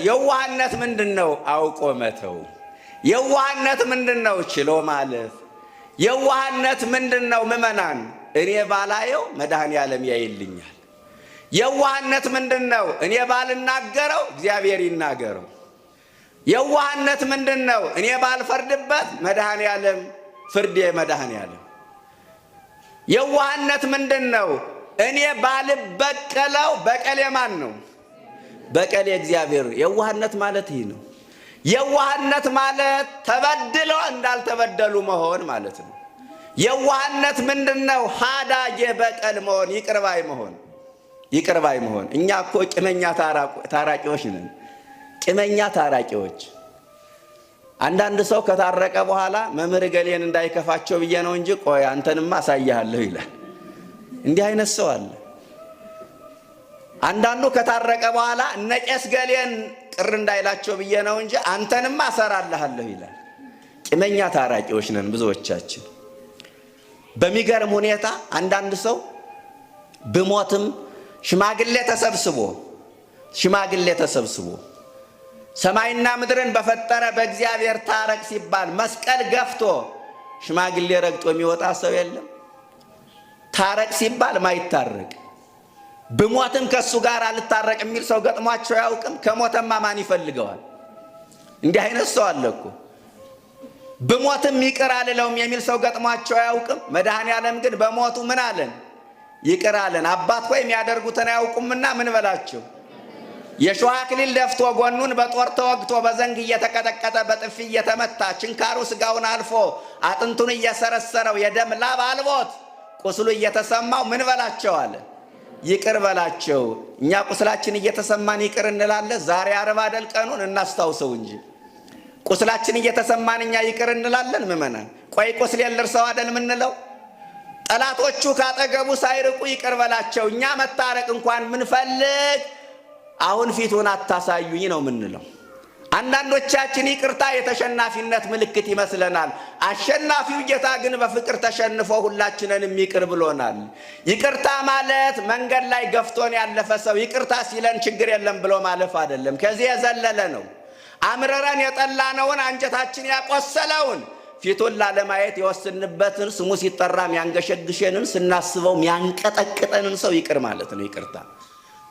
የዋህነት ምንድነው? አውቆ መተው። የዋህነት ምንድነው? ችሎ ማለፍ። የዋህነት ምንድነው? ምእመናን እኔ ባላየው መድኃኔዓለም ያይልኛል። የዋህነት ምንድነው? እኔ ባልናገረው እግዚአብሔር ይናገረው። የዋህነት ምንድነው? እኔ ባልፈርድበት መድኃኔዓለም ፍርዴ መድኃኔዓለም። የዋህነት ምንድነው? እኔ ባልበቀለው በቀል የማን ነው? በቀል የእግዚአብሔር። የዋህነት ማለት ይህ ነው። የዋህነት ማለት ተበድለው እንዳልተበደሉ መሆን ማለት ነው። የዋህነት ምንድነው? ሃዳጌ በቀል መሆን፣ ይቅርባይ መሆን። ይቅርባይ መሆን። እኛ እኮ ቂመኛ ታራቂዎች ነን። ቂመኛ ታራቂዎች። አንዳንድ ሰው ከታረቀ በኋላ መምህር ገሌን እንዳይከፋቸው ብዬ ነው እንጂ ቆይ አንተንማ አሳያለሁ ይላል። እንዲህ አይነት ሰው አለ። አንዳንዱ ከታረቀ በኋላ እነ ቄስ ገሌን ቅር እንዳይላቸው ብዬ ነው እንጂ አንተንማ አሰራልሃለሁ ይላል። ቂመኛ ታራቂዎች ነን ብዙዎቻችን። በሚገርም ሁኔታ አንዳንድ ሰው ብሞትም ሽማግሌ ተሰብስቦ ሰማይና ምድርን በፈጠረ በእግዚአብሔር ታረቅ ሲባል መስቀል ገፍቶ ሽማግሌ ረግጦ የሚወጣ ሰው የለም። ታረቅ ሲባል ማይታረቅ። ብሞትም ከሱ ጋር አልታረቅ የሚል ሰው ገጥሟቸው ያውቅም? ከሞተማ ማን ይፈልገዋል? እንዲህ አይነት ሰው አለ እኮ። ብሞትም ይቅር አልለውም የሚል ሰው ገጥሟቸው ያውቅም? መድኃኔዓለም ግን በሞቱ ምን አለን? ይቅር አለን። አባት ሆይ የሚያደርጉትን አያውቁምና ምን በላቸው። የሾህ አክሊል ደፍቶ ጎኑን በጦር ተወግቶ በዘንግ እየተቀጠቀጠ በጥፊ እየተመታ ችንካሩ ስጋውን አልፎ አጥንቱን እየሰረሰረው የደም ላብ አልቦት ቁስሉ እየተሰማው ምን በላቸው አለ? ይቅር በላቸው። እኛ ቁስላችን እየተሰማን ይቅር እንላለን። ዛሬ ዓርብ አይደል ቀኑን እናስታውሰው እንጂ ቁስላችን እየተሰማን እኛ ይቅር እንላለን? ምእመናን ቆይ ቁስሌን ልርሰው አይደል ምንለው? ጠላቶቹ ካጠገቡ ሳይርቁ ይቅር በላቸው። እኛ መታረቅ እንኳን ምንፈልግ አሁን ፊቱን አታሳዩኝ ነው ምንለው። አንዳንዶቻችን ይቅርታ የተሸናፊነት ምልክት ይመስለናል። አሸናፊው ጌታ ግን በፍቅር ተሸንፎ ሁላችንንም ይቅር ብሎናል። ይቅርታ ማለት መንገድ ላይ ገፍቶን ያለፈ ሰው ይቅርታ ሲለን ችግር የለም ብሎ ማለፍ አይደለም። ከዚህ የዘለለ ነው። አምረረን የጠላነውን አንጀታችን ያቆሰለውን ፊቱን ላለማየት የወስንበትን ስሙ ሲጠራ ሚያንገሸግሸንን ስናስበው ሚያንቀጠቅጠንን ሰው ይቅር ማለት ነው ይቅርታ።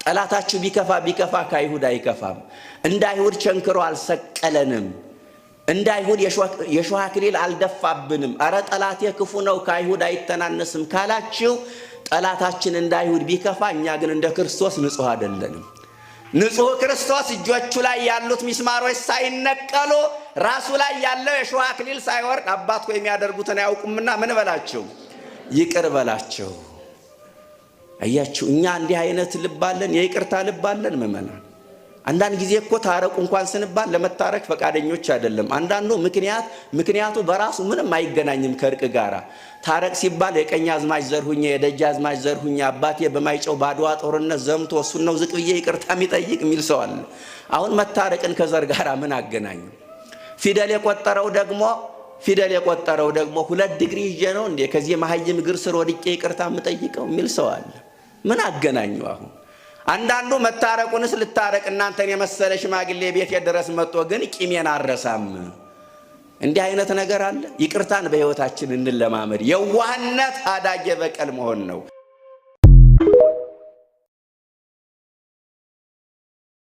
ጠላታችሁ ቢከፋ ከአይሁድ አይከፋም። እንደ አይሁድ ቸንክሮ አልሰቀለንም። እንደ አይሁድ የሾህ አክሊል አልደፋብንም። አረ ጠላቴ ክፉ ነው ከአይሁድ አይተናነስም ካላችሁ ጠላታችን እንደ አይሁድ ቢከፋ፣ እኛ ግን እንደ ክርስቶስ ንጹሕ አይደለንም። ንጹሕ ክርስቶስ እጆቹ ላይ ያሉት ሚስማሮች ሳይነቀሉ ራሱ ላይ ያለው የሾህ አክሊል ሳይወርድ አባት ሆይ የሚያደርጉትን አያውቁምና ምን በላቸው? ይቅር በላቸው። አያችሁ እኛ እንዲህ አይነት ልብ አለን፣ የይቅርታ ልብ አለን ምእመናን። አንዳንድ ጊዜ እኮ ታረቁ እንኳን ስንባል ለመታረቅ ፈቃደኞች አይደለም። አንዳንዱ ምክንያቱ በራሱ ምንም አይገናኝም ከእርቅ ጋር። ታረቅ ሲባል የቀኝ አዝማች ዘር ሁኜ የደጅ አዝማች ዘር ሁኜ አባቴ በማይጨው ባድዋ ጦርነት ዘምቶ እሱን ነው ዝቅ ብዬ ይቅርታ የሚጠይቅ የሚል ሰው አለ። አሁን መታረቅን ከዘር ጋር ምን አገናኙ? ፊደል የቆጠረው ደግሞ 2 ዲግሪ ይዤ ነው እንዴ ከዚህ መሀይም እግር ስር ወድቄ ይቅርታ የምጠይቀው የሚል ሰው አለ። ምን አገናኙ? አሁን አንዳንዱ መታረቁንስ ልታረቅ እናንተን የመሰለ ሽማግሌ ቤት ድረስ መጥቶ ግን ቂሜን አረሳም። እንዲህ አይነት ነገር አለ። ይቅርታን በህይወታችን እንለማመድ። የዋህነት ሃዳጌ በቀል መሆን ነው።